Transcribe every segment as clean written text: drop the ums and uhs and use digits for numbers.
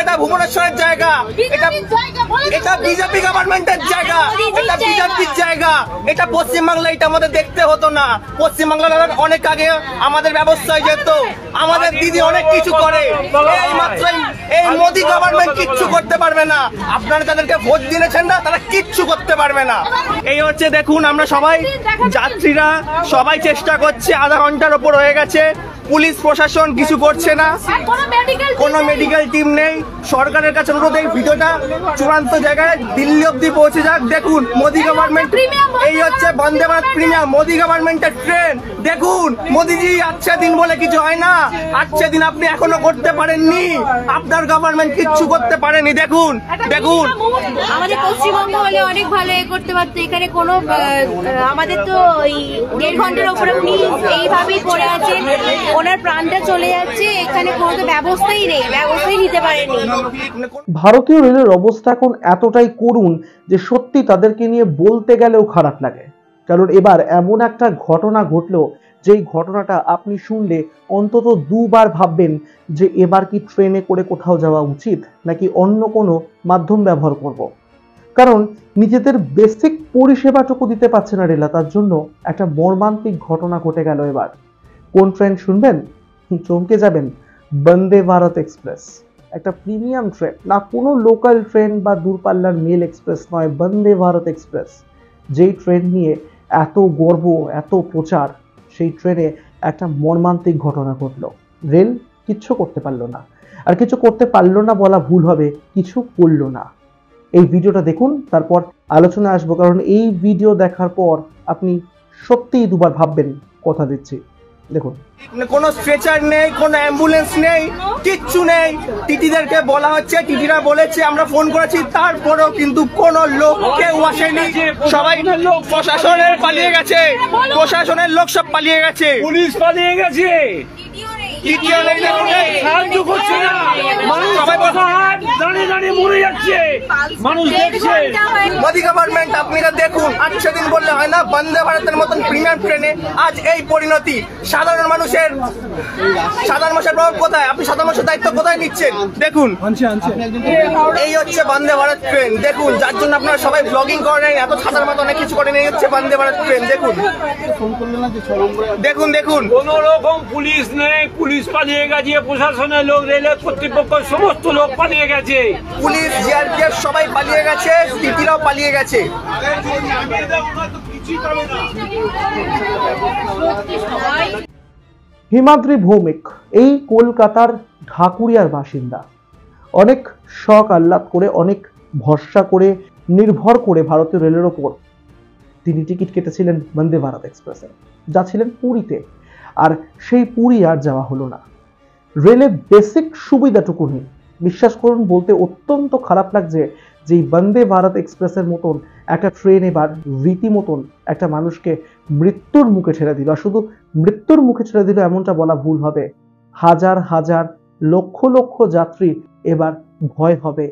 এটা ভুবনেশ্বরের জায়গা, এটা বিজেপি গভর্নমেন্টের জায়গা, এটা বিজেপির জায়গা। এটা পশ্চিমবাংলা, এটা আমাদের দেখতে হতো না। পশ্চিমবাংলার অনেক আগে আমাদের ব্যবস্থায় যেত। আমাদের দিদি অনেক কিছু করে, এইমাত্র এই মোদী গভর্নমেন্ট কিচ্ছু করতে পারবে না। আপনারা তাদেরকে ভোট দিয়েছেন না, তারা কিচ্ছু করতে পারবে না। এই হচ্ছে দেখুন, আমরা সবাই যাত্রীরা সবাই চেষ্টা করছে, আধা ঘন্টার ওপর হয়ে গেছে, পুলিশ প্রশাসন কিছু করছে না, কোনো মেডিকেল টিম নেই। সরকারের কাছে অনুরোধ, এই ভিডিওটা চূড়ান্ত জায়গায় দিল্লি অব্দি পৌঁছে যাক। দেখুন মোদী গভর্নমেন্ট, এই হচ্ছে বন্দে ভারত প্রিমিয়াম, মোদী গভর্নমেন্টের ট্রেন। দেখুন মোদীজি, আচ্ছা দিন বলে কিছু হয় না। আচ্ছা দিন আপনি এখনো করতে পারেননি, আপনার গভর্নমেন্ট কিচ্ছু করতে পারেনি। দেখুন দেখুন, আমাদের পশ্চিমবঙ্গ হলে অনেক ভালো করতে পারতো। এখানে কোনো আমাদের তো ওই 1.5 ঘন্টার উপরে উনি এইভাবেই পড়ে আছে, ওনার প্রাণটা চলে যাচ্ছে। এখানে কোনো তো ব্যবস্থাই নেই, ব্যবস্থাই নিতে পারেনি। ভারতীয় রেলের অবস্থা এখন এতটাই করুণ যে সত্যি তাদেরকে নিয়ে বলতে গেলেও খারাপ লাগে। কারণ এবার এমন একটা ঘটনা ঘটলো, যেই ঘটনাটা আপনি শুনলে অন্তত দুবার ভাববেন যে এবার কি ট্রেনে করে কোথাও যাওয়া উচিত নাকি অন্য কোনো মাধ্যম ব্যবহার করব। কারণ নিজেদের বেসিক পরিষেবাটুকু দিতে পারছে না রেল, তার জন্য একটা মর্মান্তিক ঘটনা ঘটে গেল এবার। কোন ট্রেন শুনবেন? চমকে যাবেন। বন্দে ভারত এক্সপ্রেস, একটা প্রিমিয়াম ট্রেন, না কোনো লোকাল ট্রেন বা দূরপাল্লার মেল এক্সপ্রেস নয়, বন্দে ভারত এক্সপ্রেস। যেই ট্রেন নিয়ে এত গর্ব, এত প্রচার, সেই ট্রেনে একটা মর্মান্তিক ঘটনা ঘটলো। রেল কিচ্ছু করতে পারলো না, আর কিছু করতে পারলো না বলা ভুল হবে, কিছু করলো না। এই ভিডিওটা দেখুন, তারপর আলোচনা আসবো। কারণ এই ভিডিও দেখার পর আপনি সত্যিই দুবার ভাববেন, কথা দিচ্ছি। দেখুন, কোনো স্ট্রেচার নেই, কোনো অ্যাম্বুলেন্স নেই, কিচ্ছু নেই। টিটিদেরকে বলা হচ্ছে, টিটিরা বলেছে আমরা ফোন করেছি, তারপরেও কিন্তু কোনো লোক কেউ আসেনি। সবাই লোক প্রশাসনের পালিয়ে গেছে, প্রশাসনের লোক সব পালিয়ে গেছে, পুলিশ পালিয়ে গেছে, সাহায্য করছে না। মোদী গভর্নমেন্ট, আপনারা দেখুন, আচ্ছা দিন বললে হয় না। বন্দে ভারতের মতন প্রিমিয়াম ট্রেনে আজ এই পরিণতি। সাধারণ মানুষের প্রভাব কোথায়? আপনি সাধারণ মানুষের দায়িত্ব কোথায় নিচ্ছেন? দেখুন, এই হচ্ছে বন্দে ভারত ট্রেন। দেখুন, যার জন্য আপনারা সবাই ব্লগিং করেন, এত সাধারণ মতো অনেক কিছু করেন। এই হচ্ছে বন্দে ভারত ট্রেন। দেখুন দেখুন দেখুন, কোন রকম পুলিশ নেই, পুলিশ পালিয়ে গেছে, প্রশাসনের লোক, রেলের কর্তৃপক্ষ সমস্ত লোক পালিয়ে গেছে, পুলিশ জিআরপিএফ সবাই পালিয়ে গেছে, টিটিরাও পালিয়ে গেছে। হিমাদ্রি ভৌমিক এই কলকাতার ঢাকুরিয়ার বাসিন্দা। অনেক শখ আহ্লাদ করে, অনেক ভরসা করে, নির্ভর করে ভারতীয় রেলের ওপর তিনি টিকিট কেটেছিলেন বন্দে ভারত এক্সপ্রেসে, যাচ্ছিলেন পুরীতে। আর সেই পুরী আর যাওয়া হলো না। রেলের বেসিক সুবিধাটুকু নেই। বিশ্বাস করুন, বলতে অত্যন্ত খারাপ লাগছে যে বন্দে ভারত এক্সপ্রেসের মতন একটা ট্রেন এবার রীতিমতন একটা মানুষকে মৃত্যুর মুখে ছেড়ে দিল। আর শুধু মৃত্যুর মুখে ছেড়ে দিল এমনটা বলা ভুল হবে, হাজার হাজার লক্ষ লক্ষ যাত্রী এবার ভয় হবে,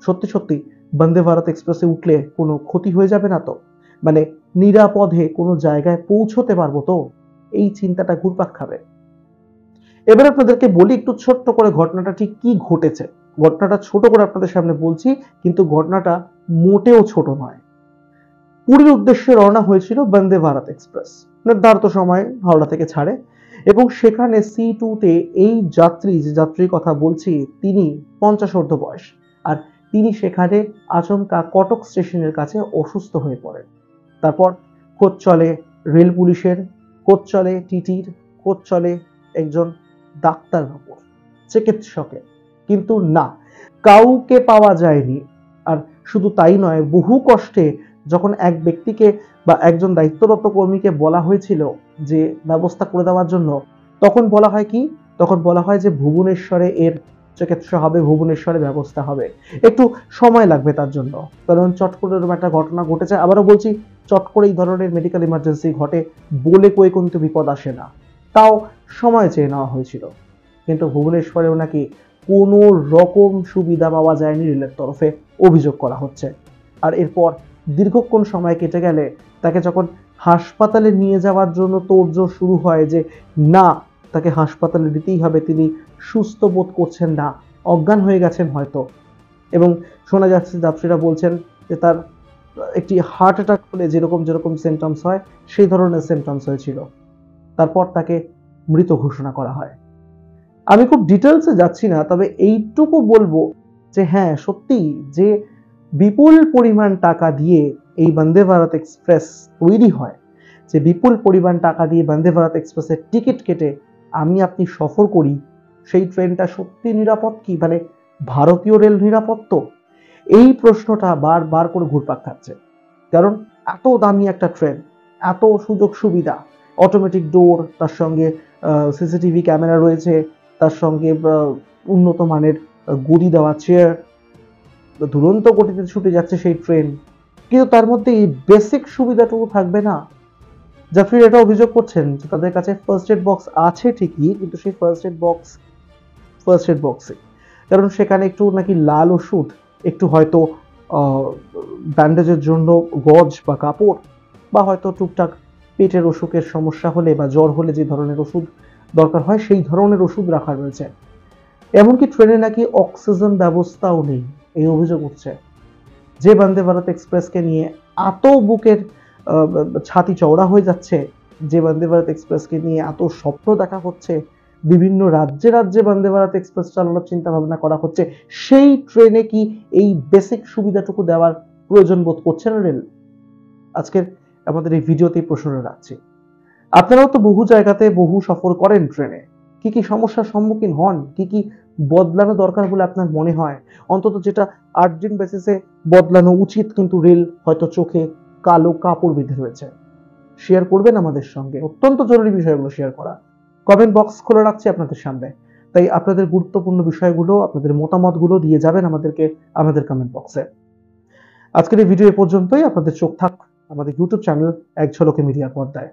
সত্যি সত্যি বন্দে ভারত এক্সপ্রেসে উঠলে কোনো ক্ষতি হয়ে যাবে না তো? মানে নিরাপদে কোনো জায়গায় পৌঁছতে পারবো তো? এই চিন্তাটা ঘুরপাক খাবে। এবার আপনাদেরকে বলি একটু ছোট্ট করে ঘটনাটা ঠিক কি ঘটেছে। ঘটনাটা ছোট করে আপনাদের সামনে বলছি, কিন্তু ঘটনাটা মোটেও ছোট নয়। পুরীর উদ্দেশ্যে রওনা হয়েছিল বন্দে ভারত এক্সপ্রেস। নির্ধারিত সময় হাওড়া থেকে ছাড়ে এবং সেখানে C2-তে এই যাত্রী, যে যাত্রীর কথা বলছি, তিনি 50 ঊর্ধ্ব বয়স। আর তিনি সেখানে আচমকা কটক স্টেশনের কাছে অসুস্থ হয়ে পড়েন। তারপর খোঁজ চলে রেল পুলিশের, খোঁজ চলে টিটির, খোঁজ চলে একজন ডাক্তার বাবুর, চিকিৎসকের, কিন্তু না, কাউকে পাওয়া যায়নি। আর শুধু তাই নয়, বহু কষ্টে যখন এক ব্যক্তিকে বা একজন দায়িত্বরত কর্মীকে বলা হয়েছিল যে ব্যবস্থা করে দেওয়ার জন্য, তখন বলা হয় কি? তখন বলা হয় যে ভুবনেশ্বরে এর চিকিৎসা হবে, ভুবনেশ্বরে ব্যবস্থা হবে, একটু সময় লাগবে তার জন্য। কারণ চট করে এরকম একটা ঘটনা ঘটেছে। আবারও বলছি, চট করে এই ধরনের মেডিকেল ইমার্জেন্সি ঘটে বলে কয়ে কিন্তু বিপদ আসে না, তাও সময় চেয়ে নেওয়া হয়েছিল। কিন্তু ভুবনেশ্বরেও নাকি কোনো রকম সুবিধা পাওয়া যায়নি রেলের তরফে, অভিযোগ করা হচ্ছে। আর এরপর দীর্ঘক্ষণ সময় কেটে গেলে তাকে যখন হাসপাতালে নিয়ে যাওয়ার জন্য তোড়জোড় শুরু হয় যে না, তাকে হাসপাতালে দিতেই হবে, তিনি সুস্থ বোধ করছেন না, অজ্ঞান হয়ে গেছেন হয়তো, এবং শোনা যাচ্ছে যাত্রীরা বলছেন যে তার একটি হার্ট অ্যাটাক হলে যেরকম যেরকম সিমটমস হয় সেই ধরনের সিমটমস হয়েছিল। তারপর তাকে মৃত ঘোষণা করা হয়। আমি খুব ডিটেলসে যাচ্ছি না, তবে এইটুকু বলবো যে হ্যাঁ সত্যি যে বিপুল পরিমাণ টাকা দিয়ে এই বন্দে ভারত এক্সপ্রেস তৈরি হয়, যে বিপুল পরিমাণ টাকা দিয়ে বন্দে ভারত এক্সপ্রেসের টিকিট কেটে আমি আপনি সফর করি, সেই ট্রেনটা সত্যি নিরাপদ কি, মানে ভারতীয় রেল নিরাপদ তো? এই প্রশ্নটা বারবার করে ঘুরপাক খাচ্ছে। কারণ এত দামি একটা ট্রেন, এত সুযোগ সুবিধা, অটোমেটিক ডোর, তার সঙ্গে সিসিটিভি ক্যামেরা রয়েছে, তার সঙ্গে উন্নত মানের গদি দেওয়া চেয়ার, দুরন্ত গতিতে ছুটে যাচ্ছে সেই ট্রেন, কিন্তু তার মধ্যে এই বেসিক সুবিধাটুকু থাকবে না। যাত্রীরা এটা অভিযোগ করছেন যে তাদের কাছে ফার্স্ট এড বক্স আছে ঠিকই, কিন্তু সেই ফার্স্ট এড বক্সে কারণ সেখানে একটু নাকি লাল ওষুধ, একটু হয়তো ব্যান্ডেজের জন্য গজ বা কাপড়, বা হয়তো টুকটাক পেটের অসুখের সমস্যা হলে বা জ্বর হলে যে ধরনের ওষুধ দরকার হয় সেই ধরনের ওষুধ রাখা রয়েছে। এমনকি ট্রেনে নাকি অক্সিজেন ব্যবস্থাও নেই, এই অভিযোগ উঠছে। যে বন্দে ভারত এক্সপ্রেসকে নিয়ে এত বুকের ছাতি চওড়া হয়ে যাচ্ছে, যে বন্দে ভারত এক্সপ্রেসকে নিয়ে এত স্বপ্ন দেখা হচ্ছে, বিভিন্ন রাজ্যে রাজ্যে বন্দে ভারত এক্সপ্রেস চালানোর চিন্তা ভাবনা করা হচ্ছে, সেই ট্রেনে কি এই বেসিক সুবিধাটুকু দেওয়ার প্রয়োজন বোধ করছে না রেল? আজকের আমাদের এই ভিডিওতেই প্রশ্ন রাখছি। আপনারাও তো বহু জায়গাতে বহু সফর করেন ট্রেনে, কি কি সমস্যার সম্মুখীন হন, কি কি বদলানো দরকার বলে আপনার মনে হয়, অন্তত যেটা আর্জেন্ট বেসিসে বদলানো উচিত কিন্তু রেল হয়তো চোখে কালো কাপড় বেঁধে রয়েছে, শেয়ার করবেন আমাদের সঙ্গে। অত্যন্ত জরুরি বিষয়গুলো শেয়ার করা। কমেন্ট বক্স খোলা রাখছি আপনাদের সামনে, তাই আপনাদের গুরুত্বপূর্ণ বিষয়গুলো, আপনাদের মতামতগুলো দিয়ে যাবেন আমাদেরকে আমাদের কমেন্ট বক্সে। আজকের এই ভিডিও এ পর্যন্তই। আপনাদের চোখ থাক আমাদের ইউটিউব চ্যানেল এক ঝলকে মিডিয়ার পর্দায়।